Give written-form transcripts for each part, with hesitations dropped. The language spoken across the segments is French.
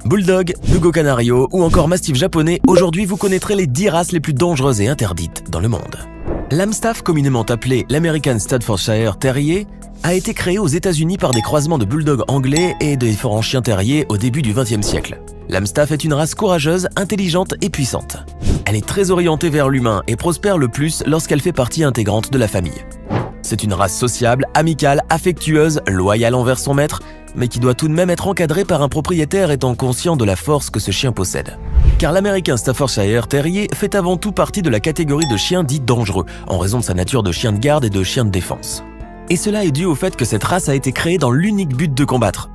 Bulldog, Dogo Canario ou encore Mastiff japonais, aujourd'hui vous connaîtrez les 10 races les plus dangereuses et interdites dans le monde. L'Amstaff, communément appelé l'American Staffordshire Terrier, a été créé aux États-Unis par des croisements de bulldogs anglais et de différents chiens terriers au début du XXe siècle. L'Amstaff est une race courageuse, intelligente et puissante. Elle est très orientée vers l'humain et prospère le plus lorsqu'elle fait partie intégrante de la famille. C'est une race sociable, amicale, affectueuse, loyale envers son maître, mais qui doit tout de même être encadrée par un propriétaire étant conscient de la force que ce chien possède. Car l'American Staffordshire Terrier fait avant tout partie de la catégorie de chiens dits dangereux, en raison de sa nature de chien de garde et de chien de défense. Et cela est dû au fait que cette race a été créée dans l'unique but de combattre.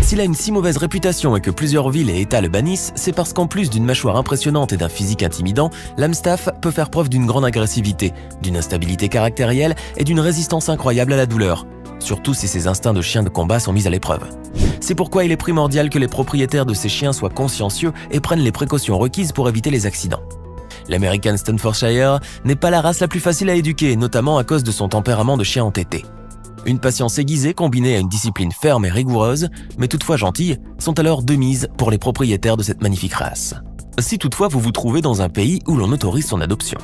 S'il a une si mauvaise réputation et que plusieurs villes et États le bannissent, c'est parce qu'en plus d'une mâchoire impressionnante et d'un physique intimidant, l'Amstaff peut faire preuve d'une grande agressivité, d'une instabilité caractérielle et d'une résistance incroyable à la douleur, surtout si ses instincts de chien de combat sont mis à l'épreuve. C'est pourquoi il est primordial que les propriétaires de ces chiens soient consciencieux et prennent les précautions requises pour éviter les accidents. L'American Staffordshire n'est pas la race la plus facile à éduquer, notamment à cause de son tempérament de chien entêté. Une patience aiguisée combinée à une discipline ferme et rigoureuse, mais toutefois gentille, sont alors de mise pour les propriétaires de cette magnifique race. Si toutefois vous vous trouvez dans un pays où l'on autorise son adoption.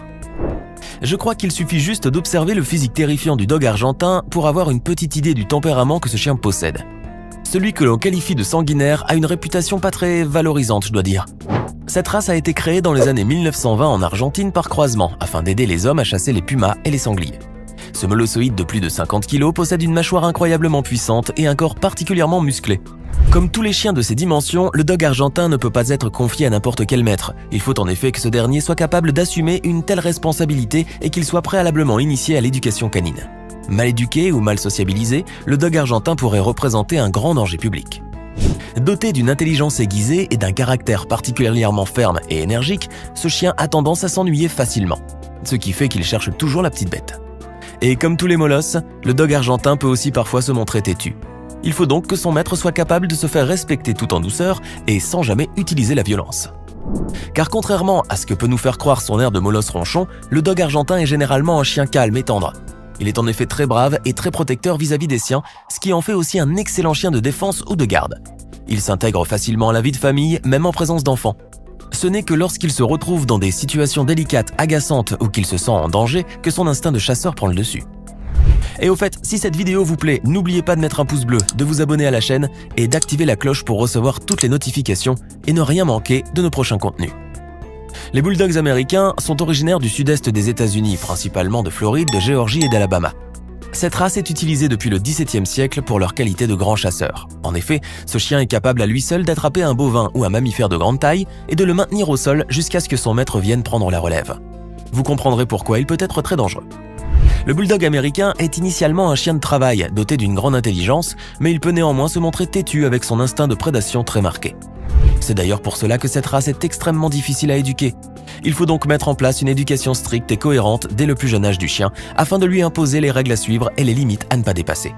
Je crois qu'il suffit juste d'observer le physique terrifiant du dog argentin pour avoir une petite idée du tempérament que ce chien possède. Celui que l'on qualifie de sanguinaire a une réputation pas très valorisante, je dois dire. Cette race a été créée dans les années 1920 en Argentine par croisement, afin d'aider les hommes à chasser les pumas et les sangliers. Ce molossoïde de plus de 50 kg possède une mâchoire incroyablement puissante et un corps particulièrement musclé. Comme tous les chiens de ces dimensions, le dog argentin ne peut pas être confié à n'importe quel maître. Il faut en effet que ce dernier soit capable d'assumer une telle responsabilité et qu'il soit préalablement initié à l'éducation canine. Mal éduqué ou mal sociabilisé, le dog argentin pourrait représenter un grand danger public. Doté d'une intelligence aiguisée et d'un caractère particulièrement ferme et énergique, ce chien a tendance à s'ennuyer facilement, ce qui fait qu'il cherche toujours la petite bête. Et comme tous les molosses, le dog argentin peut aussi parfois se montrer têtu. Il faut donc que son maître soit capable de se faire respecter tout en douceur et sans jamais utiliser la violence. Car contrairement à ce que peut nous faire croire son air de molosse ronchon, le dog argentin est généralement un chien calme et tendre. Il est en effet très brave et très protecteur vis-à-vis des siens, ce qui en fait aussi un excellent chien de défense ou de garde. Il s'intègre facilement à la vie de famille, même en présence d'enfants. Ce n'est que lorsqu'il se retrouve dans des situations délicates, agaçantes ou qu'il se sent en danger que son instinct de chasseur prend le dessus. Et au fait, si cette vidéo vous plaît, n'oubliez pas de mettre un pouce bleu, de vous abonner à la chaîne et d'activer la cloche pour recevoir toutes les notifications et ne rien manquer de nos prochains contenus. Les bulldogs américains sont originaires du sud-est des États-Unis, principalement de Floride, de Géorgie et d'Alabama. Cette race est utilisée depuis le XVIIe siècle pour leur qualité de grand chasseur. En effet, ce chien est capable à lui seul d'attraper un bovin ou un mammifère de grande taille et de le maintenir au sol jusqu'à ce que son maître vienne prendre la relève. Vous comprendrez pourquoi il peut être très dangereux. Le bulldog américain est initialement un chien de travail, doté d'une grande intelligence, mais il peut néanmoins se montrer têtu avec son instinct de prédation très marqué. C'est d'ailleurs pour cela que cette race est extrêmement difficile à éduquer. Il faut donc mettre en place une éducation stricte et cohérente dès le plus jeune âge du chien, afin de lui imposer les règles à suivre et les limites à ne pas dépasser.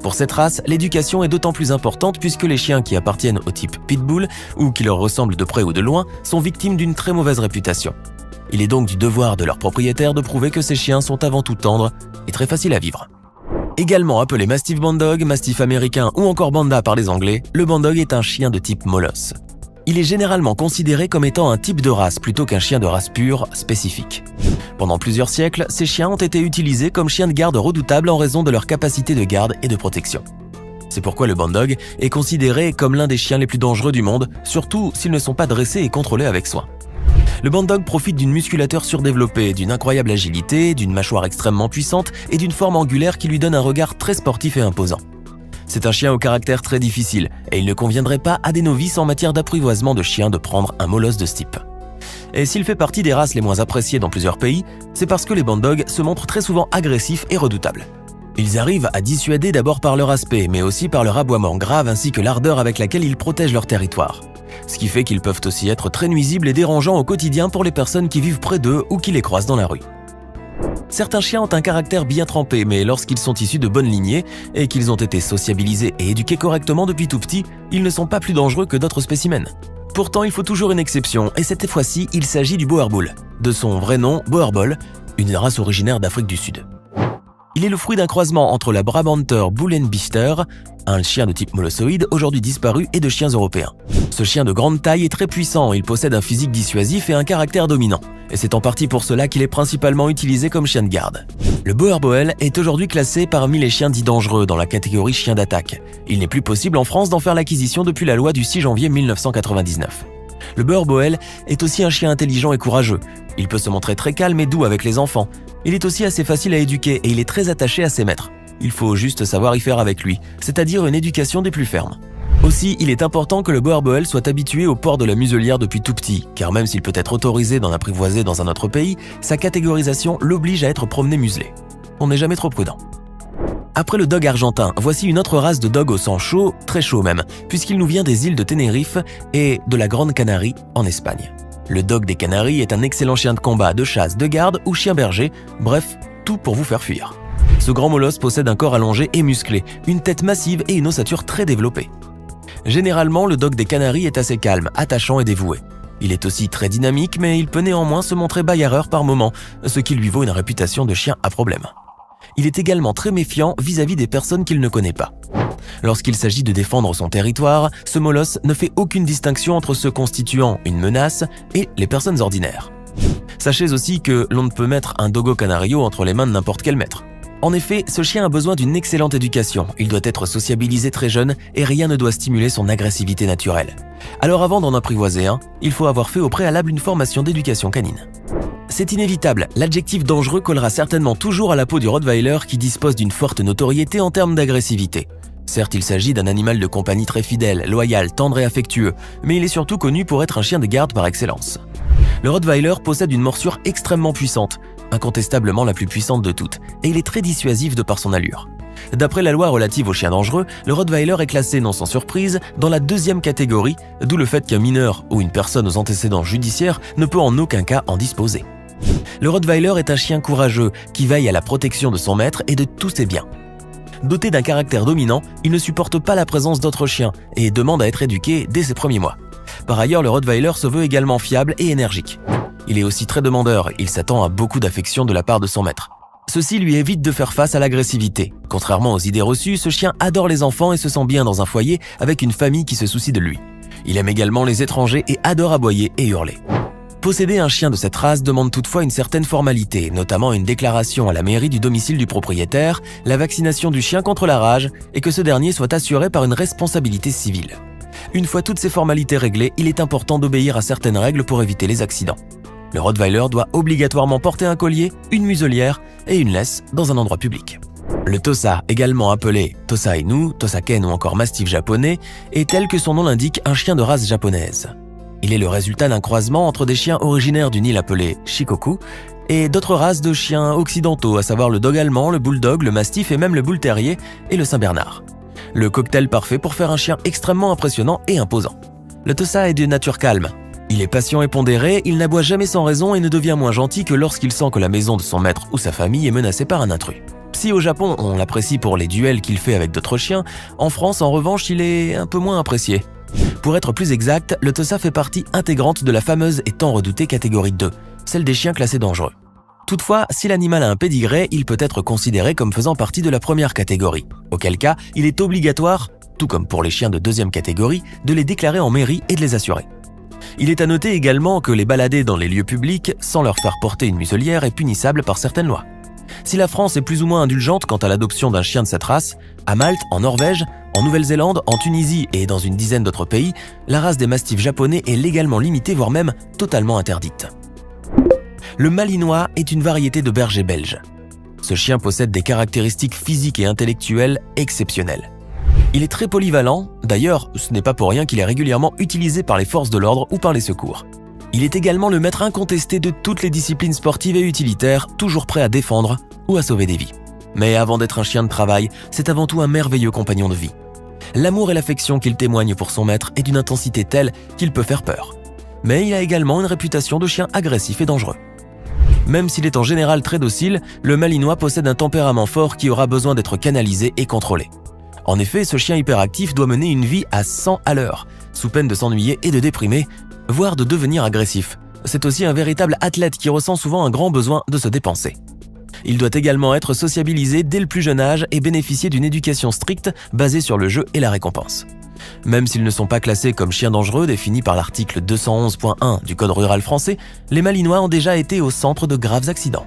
Pour cette race, l'éducation est d'autant plus importante puisque les chiens qui appartiennent au type pitbull, ou qui leur ressemblent de près ou de loin, sont victimes d'une très mauvaise réputation. Il est donc du devoir de leur propriétaire de prouver que ces chiens sont avant tout tendres et très faciles à vivre. Également appelé Mastiff Bandog, Mastiff américain ou encore Banda par les Anglais, le Bandog est un chien de type molosse. Il est généralement considéré comme étant un type de race plutôt qu'un chien de race pure spécifique. Pendant plusieurs siècles, ces chiens ont été utilisés comme chiens de garde redoutables en raison de leur capacité de garde et de protection. C'est pourquoi le Bandog est considéré comme l'un des chiens les plus dangereux du monde, surtout s'ils ne sont pas dressés et contrôlés avec soin. Le Bandog profite d'une musculature surdéveloppée, d'une incroyable agilité, d'une mâchoire extrêmement puissante et d'une forme angulaire qui lui donne un regard très sportif et imposant. C'est un chien au caractère très difficile et il ne conviendrait pas à des novices en matière d'apprivoisement de chiens de prendre un molosse de ce type. Et s'il fait partie des races les moins appréciées dans plusieurs pays, c'est parce que les Bandogs se montrent très souvent agressifs et redoutables. Ils arrivent à dissuader d'abord par leur aspect, mais aussi par leur aboiement grave ainsi que l'ardeur avec laquelle ils protègent leur territoire. Ce qui fait qu'ils peuvent aussi être très nuisibles et dérangeants au quotidien pour les personnes qui vivent près d'eux ou qui les croisent dans la rue. Certains chiens ont un caractère bien trempé, mais lorsqu'ils sont issus de bonnes lignées et qu'ils ont été sociabilisés et éduqués correctement depuis tout petit, ils ne sont pas plus dangereux que d'autres spécimens. Pourtant, il faut toujours une exception, et cette fois-ci, il s'agit du Boer Bull, de son vrai nom Boer Bull, une race originaire d'Afrique du Sud. Il est le fruit d'un croisement entre la Brabanter Bullenbichter, un chien de type molossoïde aujourd'hui disparu, et de chiens européens. Ce chien de grande taille est très puissant, il possède un physique dissuasif et un caractère dominant. Et c'est en partie pour cela qu'il est principalement utilisé comme chien de garde. Le Boerboel est aujourd'hui classé parmi les chiens dits dangereux dans la catégorie chien d'attaque. Il n'est plus possible en France d'en faire l'acquisition depuis la loi du 6 janvier 1999. Le Boerboel est aussi un chien intelligent et courageux. Il peut se montrer très calme et doux avec les enfants. Il est aussi assez facile à éduquer et il est très attaché à ses maîtres. Il faut juste savoir y faire avec lui, c'est-à-dire une éducation des plus fermes. Aussi, il est important que le Boerboel soit habitué au port de la muselière depuis tout petit, car même s'il peut être autorisé d'en apprivoiser dans un autre pays, sa catégorisation l'oblige à être promené muselé. On n'est jamais trop prudent. Après le dog argentin, voici une autre race de dog au sang chaud, très chaud même, puisqu'il nous vient des îles de Tenerife et de la Grande Canarie en Espagne. Le dog des Canaries est un excellent chien de combat, de chasse, de garde ou chien berger, bref, tout pour vous faire fuir. Ce grand molosse possède un corps allongé et musclé, une tête massive et une ossature très développée. Généralement, le dog des Canaries est assez calme, attachant et dévoué. Il est aussi très dynamique, mais il peut néanmoins se montrer bagarreur par moments, ce qui lui vaut une réputation de chien à problème. Il est également très méfiant vis-à-vis des personnes qu'il ne connaît pas. Lorsqu'il s'agit de défendre son territoire, ce molosse ne fait aucune distinction entre ceux constituant une menace et les personnes ordinaires. Sachez aussi que l'on ne peut mettre un dogo canario entre les mains de n'importe quel maître. En effet, ce chien a besoin d'une excellente éducation, il doit être sociabilisé très jeune et rien ne doit stimuler son agressivité naturelle. Alors avant d'en apprivoiser un, il faut avoir fait au préalable une formation d'éducation canine. C'est inévitable, l'adjectif dangereux collera certainement toujours à la peau du Rottweiler qui dispose d'une forte notoriété en termes d'agressivité. Certes, il s'agit d'un animal de compagnie très fidèle, loyal, tendre et affectueux, mais il est surtout connu pour être un chien de garde par excellence. Le Rottweiler possède une morsure extrêmement puissante, incontestablement la plus puissante de toutes, et il est très dissuasif de par son allure. D'après la loi relative aux chiens dangereux, le Rottweiler est classé, non sans surprise, dans la deuxième catégorie, d'où le fait qu'un mineur ou une personne aux antécédents judiciaires ne peut en aucun cas en disposer. Le Rottweiler est un chien courageux qui veille à la protection de son maître et de tous ses biens. Doté d'un caractère dominant, il ne supporte pas la présence d'autres chiens et demande à être éduqué dès ses premiers mois. Par ailleurs, le Rottweiler se veut également fiable et énergique. Il est aussi très demandeur, il s'attend à beaucoup d'affection de la part de son maître. Ceci lui évite de faire face à l'agressivité. Contrairement aux idées reçues, ce chien adore les enfants et se sent bien dans un foyer avec une famille qui se soucie de lui. Il aime également les étrangers et adore aboyer et hurler. Posséder un chien de cette race demande toutefois une certaine formalité, notamment une déclaration à la mairie du domicile du propriétaire, la vaccination du chien contre la rage et que ce dernier soit assuré par une responsabilité civile. Une fois toutes ces formalités réglées, il est important d'obéir à certaines règles pour éviter les accidents. Le Rottweiler doit obligatoirement porter un collier, une muselière et une laisse dans un endroit public. Le Tosa, également appelé Tosa Inu, Tosaken ou encore mastif japonais, est tel que son nom l'indique un chien de race japonaise. Il est le résultat d'un croisement entre des chiens originaires d'une île appelée Shikoku et d'autres races de chiens occidentaux, à savoir le dog allemand, le bulldog, le mastif et même le bull terrier et le saint-bernard. Le cocktail parfait pour faire un chien extrêmement impressionnant et imposant. Le Tosa est de nature calme. Il est patient et pondéré, il n'aboie jamais sans raison et ne devient moins gentil que lorsqu'il sent que la maison de son maître ou sa famille est menacée par un intrus. Si au Japon, on l'apprécie pour les duels qu'il fait avec d'autres chiens, en France, en revanche, il est un peu moins apprécié. Pour être plus exact, le Tosa fait partie intégrante de la fameuse et tant redoutée catégorie 2, celle des chiens classés dangereux. Toutefois, si l'animal a un pédigré, il peut être considéré comme faisant partie de la première catégorie, auquel cas il est obligatoire, tout comme pour les chiens de deuxième catégorie, de les déclarer en mairie et de les assurer. Il est à noter également que les balader dans les lieux publics sans leur faire porter une muselière est punissable par certaines lois. Si la France est plus ou moins indulgente quant à l'adoption d'un chien de cette race, à Malte, en Norvège, en Nouvelle-Zélande, en Tunisie et dans une dizaine d'autres pays, la race des mastifs japonais est légalement limitée, voire même totalement interdite. Le Malinois est une variété de berger belge. Ce chien possède des caractéristiques physiques et intellectuelles exceptionnelles. Il est très polyvalent, d'ailleurs, ce n'est pas pour rien qu'il est régulièrement utilisé par les forces de l'ordre ou par les secours. Il est également le maître incontesté de toutes les disciplines sportives et utilitaires, toujours prêt à défendre ou à sauver des vies. Mais avant d'être un chien de travail, c'est avant tout un merveilleux compagnon de vie. L'amour et l'affection qu'il témoigne pour son maître est d'une intensité telle qu'il peut faire peur. Mais il a également une réputation de chien agressif et dangereux. Même s'il est en général très docile, le Malinois possède un tempérament fort qui aura besoin d'être canalisé et contrôlé. En effet, ce chien hyperactif doit mener une vie à 100 à l'heure, sous peine de s'ennuyer et de déprimer, voire de devenir agressif. C'est aussi un véritable athlète qui ressent souvent un grand besoin de se dépenser. Il doit également être sociabilisé dès le plus jeune âge et bénéficier d'une éducation stricte basée sur le jeu et la récompense. Même s'ils ne sont pas classés comme chiens dangereux définis par l'article 211.1 du Code rural français, les Malinois ont déjà été au centre de graves accidents.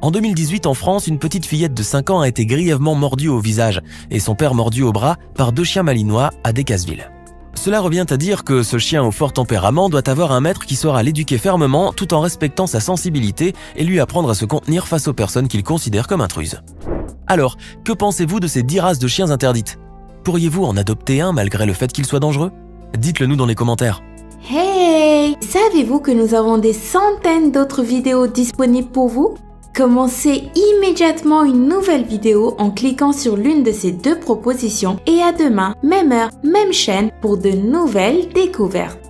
En 2018, en France, une petite fillette de 5 ans a été grièvement mordue au visage et son père mordu au bras par 2 chiens malinois à Decazeville. Cela revient à dire que ce chien au fort tempérament doit avoir un maître qui saura l'éduquer fermement tout en respectant sa sensibilité et lui apprendre à se contenir face aux personnes qu'il considère comme intruses. Alors, que pensez-vous de ces 10 races de chiens interdites ? Pourriez-vous en adopter un malgré le fait qu'il soit dangereux ? Dites-le nous dans les commentaires. Hey! Savez-vous que nous avons des centaines d'autres vidéos disponibles pour vous? Commencez immédiatement une nouvelle vidéo en cliquant sur l'une de ces 2 propositions et à demain, même heure, même chaîne pour de nouvelles découvertes.